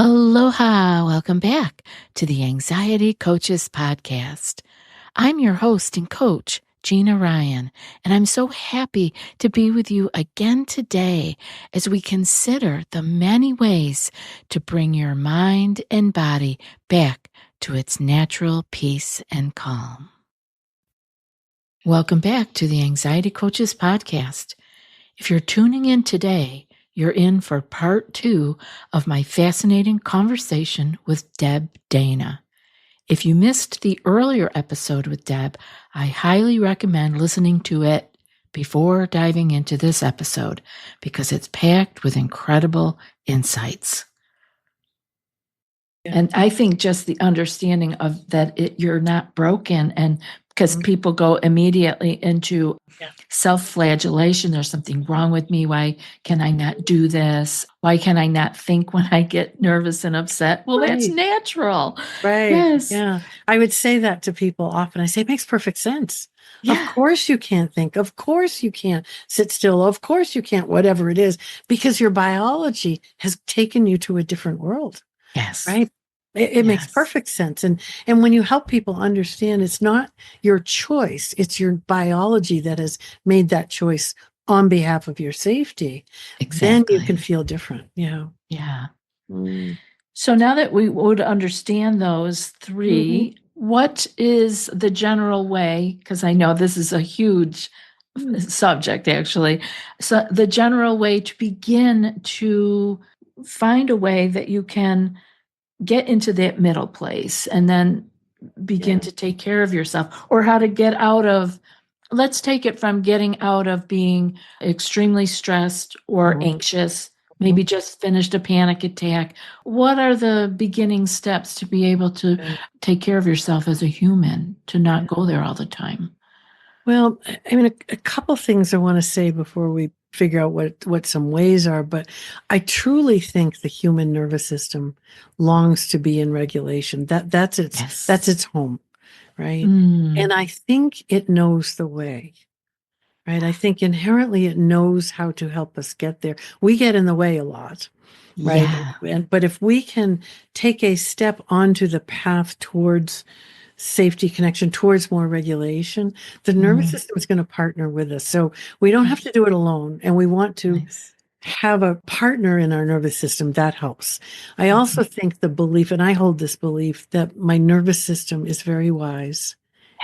Aloha, welcome back to the Anxiety Coaches Podcast. I'm your host and coach, Gina Ryan, and I'm so happy to be with you again today as we consider the many ways to bring your mind and body back to its natural peace and calm. Welcome back to the Anxiety Coaches Podcast. If you're tuning in today, you're in for part 2 of my fascinating conversation with Deb Dana. If you missed the earlier episode with Deb, I highly recommend listening to it before diving into this episode because it's packed with incredible insights. Yeah. And I think just the understanding of that you're not broken, and because people go immediately into self-flagellation. There's something wrong with me. Why can I not do this? Why can I not think when I get nervous and upset? Well, that's natural. Right. Yes. Yeah. I would say that to people often. I say, it makes perfect sense. Yeah. Of course you can't think. Of course you can't sit still. Of course you can't, whatever it is, because your biology has taken you to a different world. Yes. Right. It makes perfect sense. And when you help people understand it's not your choice, it's your biology that has made that choice on behalf of your safety, then you can feel different. Yeah. Yeah. So now that we would understand those three, what is the general way? Because I know this is a huge subject, actually. So the general way to begin to find a way that you can get into that middle place and then begin to take care of yourself, or how to get out of, let's take it from getting out of being extremely stressed or anxious, maybe just finished a panic attack. What are the beginning steps to be able to take care of yourself as a human, to not go there all the time? Well, I mean, a couple things I want to say before we figure out what some ways are, but I truly think the human nervous system longs to be in regulation. That's its home, right? And I think it knows the way, right? I think inherently it knows how to help us get there. We get in the way a lot, right? Yeah. But if we can take a step onto the path towards safety, connection, towards more regulation, the nervous system is going to partner with us. So we don't have to do it alone. And we want to have a partner in our nervous system that helps. I also think the belief, and I hold this belief, that my nervous system is very wise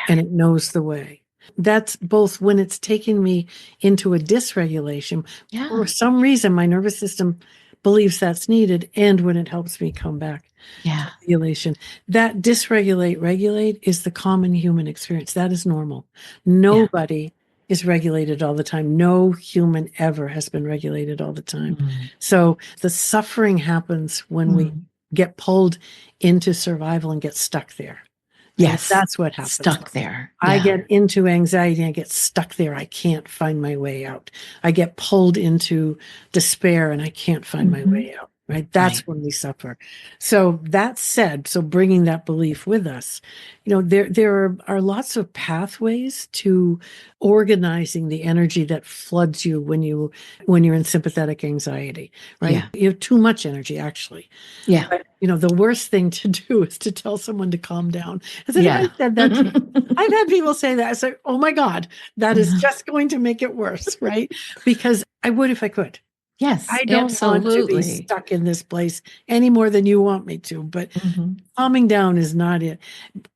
and it knows the way. That's both when it's taking me into a dysregulation. For some reason, my nervous system believes that's needed, and when it helps me come back to regulation. That dysregulate, regulate is the common human experience. That is normal. Nobody is regulated all the time. No human ever has been regulated all the time. So the suffering happens when we get pulled into survival and get stuck there. Yes. That's what happens. Stuck there. I get into anxiety and I get stuck there. I can't find my way out. I get pulled into despair and I can't find my way out. Right? That's when we suffer. So that said, so bringing that belief with us, there are lots of pathways to organizing the energy that floods you when you're in sympathetic anxiety, right? Yeah. You have too much energy, actually. Yeah. But, the worst thing to do is to tell someone to calm down. Has anybody said that to you? I've had people say that. I say, oh my God, that is just going to make it worse, right? Because I would if I could. Yes, I don't want to be stuck in this place any more than you want me to, but calming down is not it.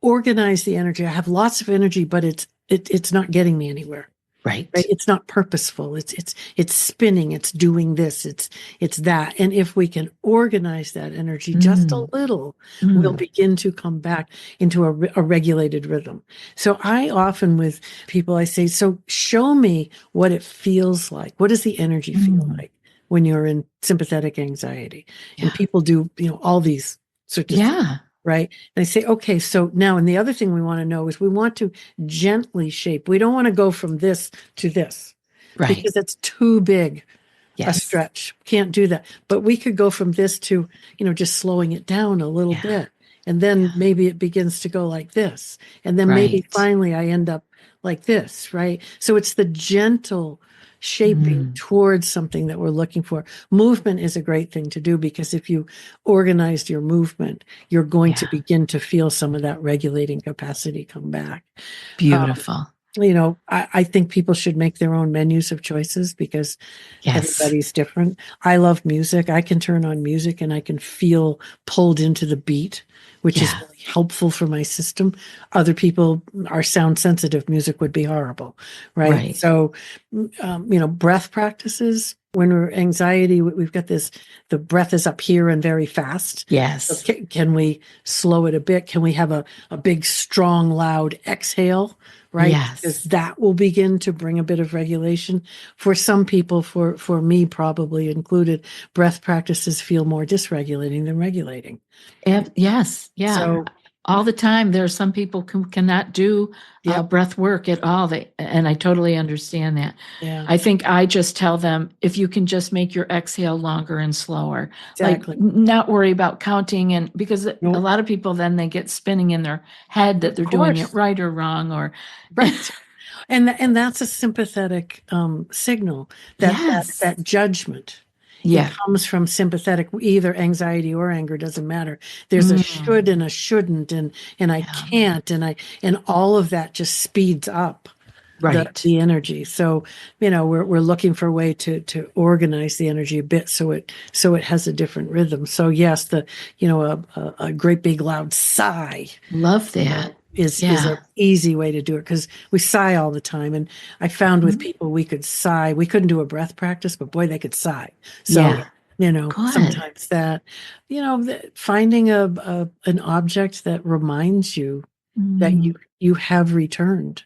Organize the energy. I have lots of energy, but it's not getting me anywhere. Right. It's not purposeful. It's spinning. It's doing this. It's that. And if we can organize that energy just a little, we'll begin to come back into a regulated rhythm. So I often with people, I say, so show me what it feels like. What does the energy feel like when you're in sympathetic anxiety? And people do, all these sorts of things. Right. And I say, okay, so now, and the other thing we want to know is we want to gently shape. We don't want to go from this to this, right? Because that's too big a stretch. Can't do that. But we could go from this to, just slowing it down a little bit. And then maybe it begins to go like this. And then maybe finally I end up like this, right? So it's the gentle shaping Mm. towards something that we're looking for. Movement is a great thing to do, because if you organized your movement, you're going to Yeah. begin to feel some of that regulating capacity come back. Beautiful. I think people should make their own menus of choices, because Yes. everybody's different. I love music. I can turn on music and I can feel pulled into the beat, which is Yeah. really helpful for my system. Other people are sound sensitive. Music would be horrible, right? Right. So, breath practices. When we're anxiety, we've got this, the breath is up here and very fast. So Yes. can we slow it a bit? Can we have a big, strong, loud exhale, right? Because Yes. that will begin to bring a bit of regulation. For some people, for me probably included, breath practices feel more dysregulating than regulating. Yes. Yeah. So, All the time. There are some people who cannot do yep, breath work at all. And I totally understand that. yeah, I think I just tell them if you can just make your exhale longer and slower, like exactly. not worry about counting. And because a Nope, lot of people then they get spinning in their head that of they're doing it course, right or wrong, or right. And that's a sympathetic signal, yes. that judgment. It Yeah. comes from sympathetic, either anxiety or anger, doesn't matter. There's a Mm. should and a shouldn't, and I Yeah. can't, and all of that just speeds up Right. the energy. So, we're looking for a way to organize the energy a bit, so it has a different rhythm. So yes, a great big loud sigh, Love that. is an Yeah. easy way to do it, because we sigh all the time. And I found with Mhm. people, we could sigh. We couldn't do a breath practice, but boy, they could sigh. So, Yeah. Good. sometimes that, finding an object that reminds you that Mm. you have returned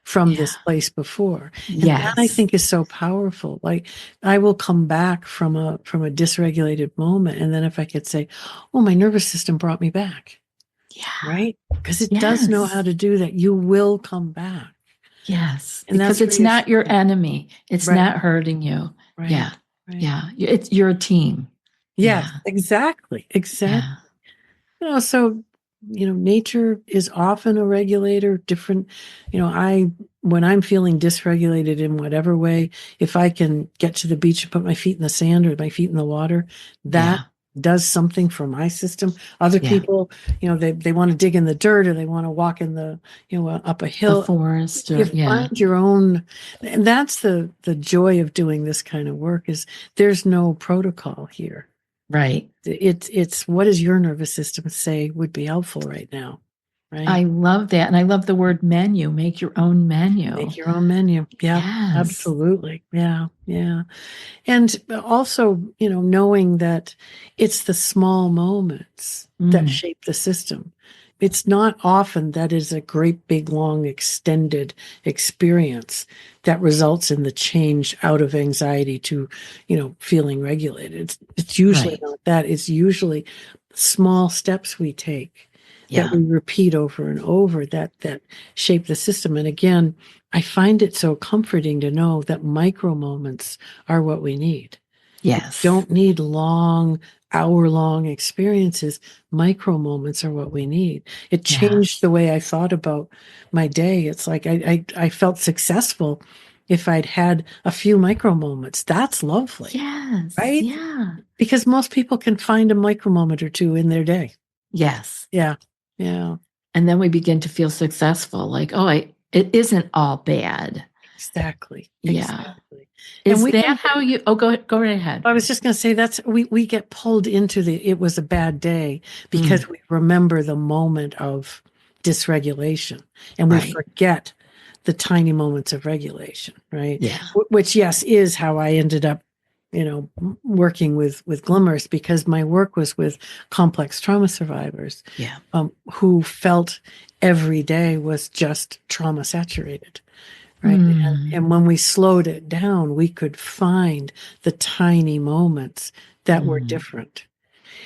from Yeah. this place before. And that, I Yes. think, is so powerful. Like, I will come back from a dysregulated moment, and then if I could say, oh, my nervous system brought me back, Yeah. right? Because it does know how Yes. to do that. You will come back. Yes. And Because that's it's not your reassuring. enemy. It's Right, not hurting you. right, Yeah. right. Yeah. You're a team. Yes, Yeah. exactly, exactly. Yeah. So, nature is often a regulator, different, when I'm feeling dysregulated in whatever way, if I can get to the beach and put my feet in the sand or my feet in the water, that Yeah. does something for my system. Other Yeah. people, they want to dig in the dirt, or they want to walk in up a The hill. forest You or yeah. find your own, and that's the joy of doing this kind of work, is there's no protocol here. Right. It's what does your nervous system say would be helpful right now, right? I love that. And I love the word menu. Make your own menu. Make your own menu. Yeah, Yes. absolutely. Yeah, yeah. And also, knowing that it's the small moments that Mm. shape the system. It's not often that is a great big long extended experience that results in the change out of anxiety to, feeling regulated. It's usually Right. not that. It's usually small steps we take that Yeah. we repeat over and over that shape the system. And again, I find it so comforting to know that micro moments are what we need. We Yes. don't need long, hour-long experiences. Micro moments are what we need. It changed Yes. the way I thought about my day. It's like I felt successful if I'd had a few micro moments. That's lovely, Yes. right? Yeah. Because most people can find a micro moment or two in their day. Yes. Yeah. Yeah. And then we begin to feel successful. Like, oh, it isn't all bad. Exactly. Yeah. Exactly. And Is we can that how you, oh, go right ahead. I was just going to say that's we get pulled into it was a bad day Mm. because we remember the moment of dysregulation and we Right. forget the tiny moments of regulation, right? Yeah. Which, yes, is how I ended up, working with Glimmers, because my work was with complex trauma survivors, Yeah. who felt every day was just trauma saturated. Right. Mm. And when we slowed it down, we could find the tiny moments that were Mm. different.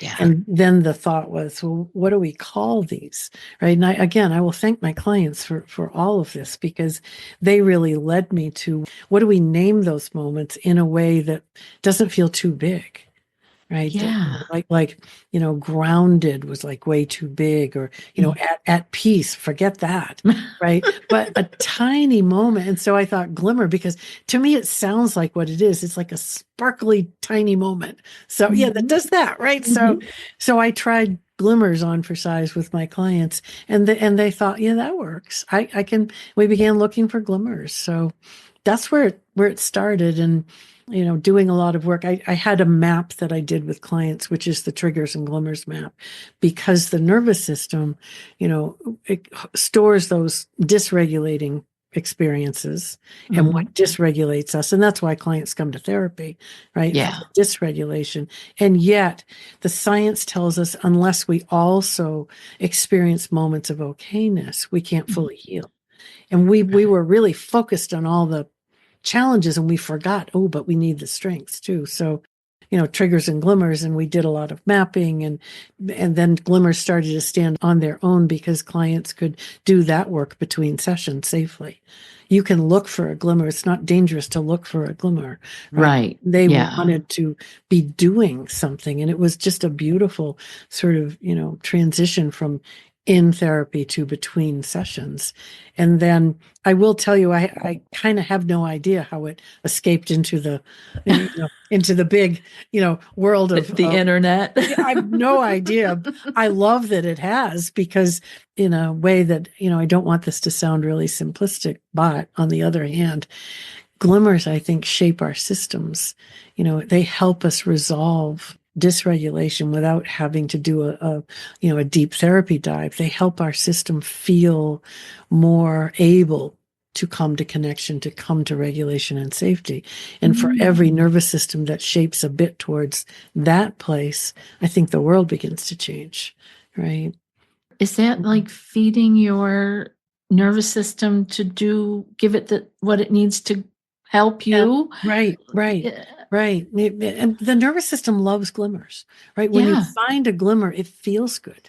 Yeah. And then the thought was, well, what do we call these? Right. And I will thank my clients for all of this, because they really led me to what do we name those moments in a way that doesn't feel too big? right? Yeah. Grounded was like way too big, or, at peace, forget that, right? But a tiny moment. And so I thought glimmer, because to me, it sounds like what it is. It's like a sparkly, tiny moment. So yeah, that does that, right? So I tried glimmers on for size with my clients, and they thought, yeah, that works. We began looking for glimmers. So that's where it started. And doing a lot of work. I had a map that I did with clients, which is the triggers and glimmers map, because the nervous system, it stores those dysregulating experiences and what dysregulates us. And that's why clients come to therapy, right? Yeah. For the dysregulation. And yet the science tells us, unless we also experience moments of okayness, we can't fully heal. And we were really focused on all the challenges, and we forgot, but we need the strengths too. So, triggers and glimmers, and we did a lot of mapping, and then glimmers started to stand on their own because clients could do that work between sessions safely. You can look for a glimmer. It's not dangerous to look for a glimmer, right? They wanted to be doing something, and it was just a beautiful sort of, transition from in therapy to between sessions. And then I will tell you, I kind of have no idea how it escaped into the, into the big, world of the internet. I have no idea. I love that it has, because in a way that, I don't want this to sound really simplistic, but on the other hand, glimmers, I think, shape our systems. They help us resolve dysregulation without having to do a deep therapy dive. They help our system feel more able to come to connection, to come to regulation and safety. And for every nervous system that shapes a bit towards that place, I think the world begins to change, right? Is that like feeding your nervous system to give it what it needs to help you? Right. And the nervous system loves glimmers, right? When you find a glimmer, it feels good.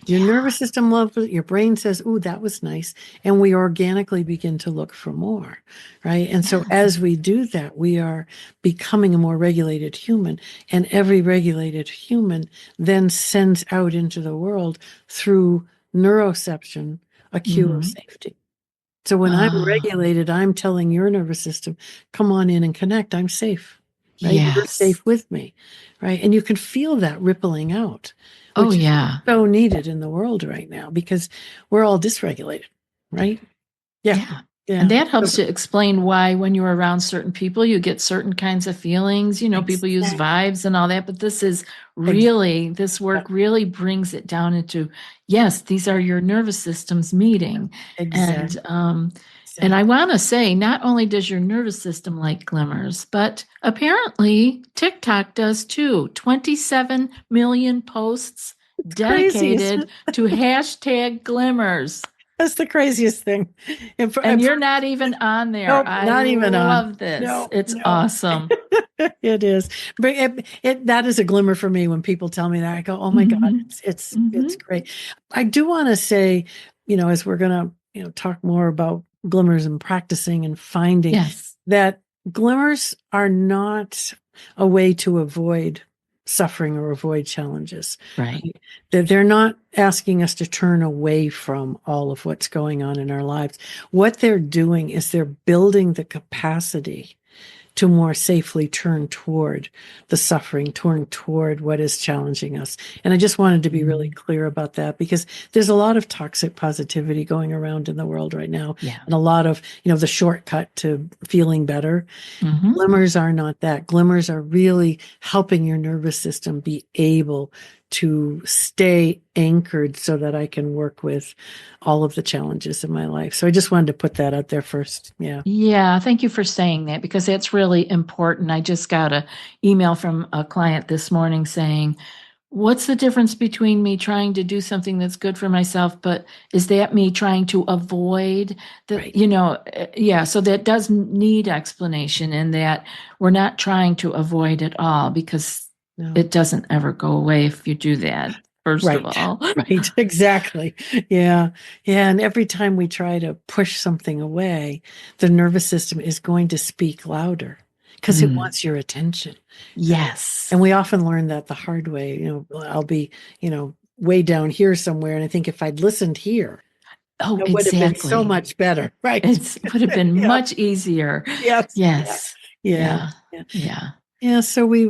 Your nervous system loves it. Your brain says, "Ooh, that was nice." And we organically begin to look for more, right? And so as we do that, we are becoming a more regulated human. And every regulated human then sends out into the world through neuroception a cue of safety. So when I'm regulated, I'm telling your nervous system, come on in and connect. I'm safe, right? You're safe with me, right? And you can feel that rippling out, which is so needed in the world right now, because we're all dysregulated, right? Yeah. And that helps to explain why when you're around certain people, you get certain kinds of feelings. People use vibes and all that, but this work really brings it down into, yes, these are your nervous systems meeting. Exactly. And I want to say, not only does your nervous system like glimmers, but apparently TikTok does too. 27 million posts dedicated to hashtag glimmers. That's the craziest thing. And you're not even on there. Nope, I not even love this. No, it's awesome. It is. But that is a glimmer for me when people tell me that. I go, oh my God, it's great. I do want to say, as we're going to, talk more about glimmers and practicing and finding that glimmers are not a way to avoid suffering or avoid challenges. Right. They're not asking us to turn away from all of what's going on in our lives. What they're doing is they're building the capacity to more safely turn toward the suffering, turn toward what is challenging us. And I just wanted to be really clear about that, because there's a lot of toxic positivity going around in the world right now. And a lot of, the shortcut to feeling better. Glimmers are not that. Glimmers are really helping your nervous system be able to stay anchored so that I can work with all of the challenges in my life. So I just wanted to put that out there first. Yeah. Yeah. Thank you for saying that, because that's really important. I just got an email from a client this morning saying, what's the difference between me trying to do something that's good for myself, but is that me trying to avoid the, so that does need explanation, and that we're not trying to avoid it all, because it doesn't ever go away if you do that, first of all. Right, exactly. Yeah. And every time we try to push something away, the nervous system is going to speak louder, because it wants your attention. Yes. And we often learn that the hard way. I'll be, way down here somewhere. And I think if I'd listened here, Oh, it would have been so exactly. much better, right? It would have been Yeah. much easier. Yes. Yes. Yeah. Yeah. So we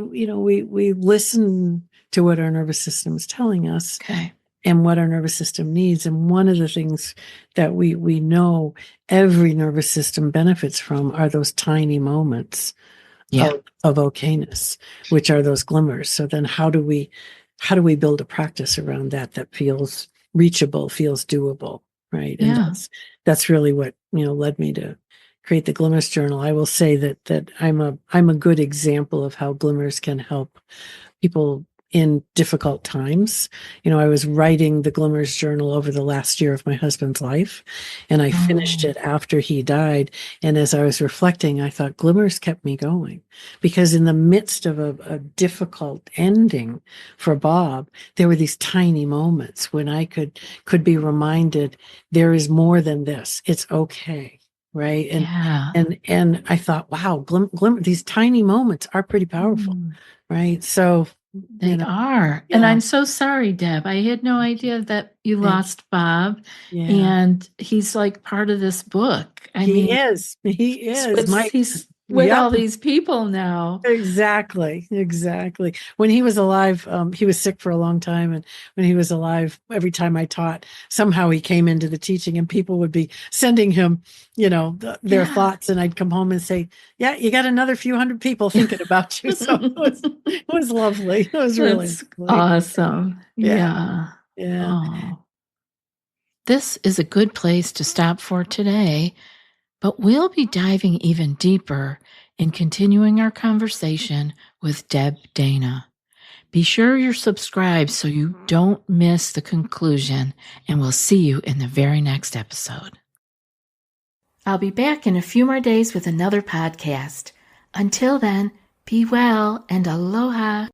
listen to what our nervous system is telling us. Okay. And what our nervous system needs. And one of the things that we know every nervous system benefits from are those tiny moments of okayness, which are those glimmers. So then how do we build a practice around that feels reachable, feels doable, right? And that's really what, led me to create the Glimmers journal. I will say that I'm a good example of how Glimmers can help people in difficult times. I was writing the Glimmers journal over the last year of my husband's life, and I finished it after he died. And as I was reflecting, I thought Glimmers kept me going, because in the midst of a difficult ending for Bob, there were these tiny moments when I could be reminded there is more than this. It's okay. Right. And I thought, wow, glimmer, these tiny moments are pretty powerful. Right. So they are. And I'm so sorry, Deb. I had no idea that you lost Bob. And he's like part of this book. He is. He's with all these people now. Exactly. When he was alive, he was sick for a long time. And when he was alive, every time I taught, somehow he came into the teaching and people would be sending him, their thoughts. And I'd come home and say, yeah, you got another few hundred people thinking about you. So it was lovely. It was really awesome. Yeah. Oh. This is a good place to stop for today, but we'll be diving even deeper and continuing our conversation with Deb Dana. Be sure you're subscribed so you don't miss the conclusion, and we'll see you in the very next episode. I'll be back in a few more days with another podcast. Until then, be well and aloha.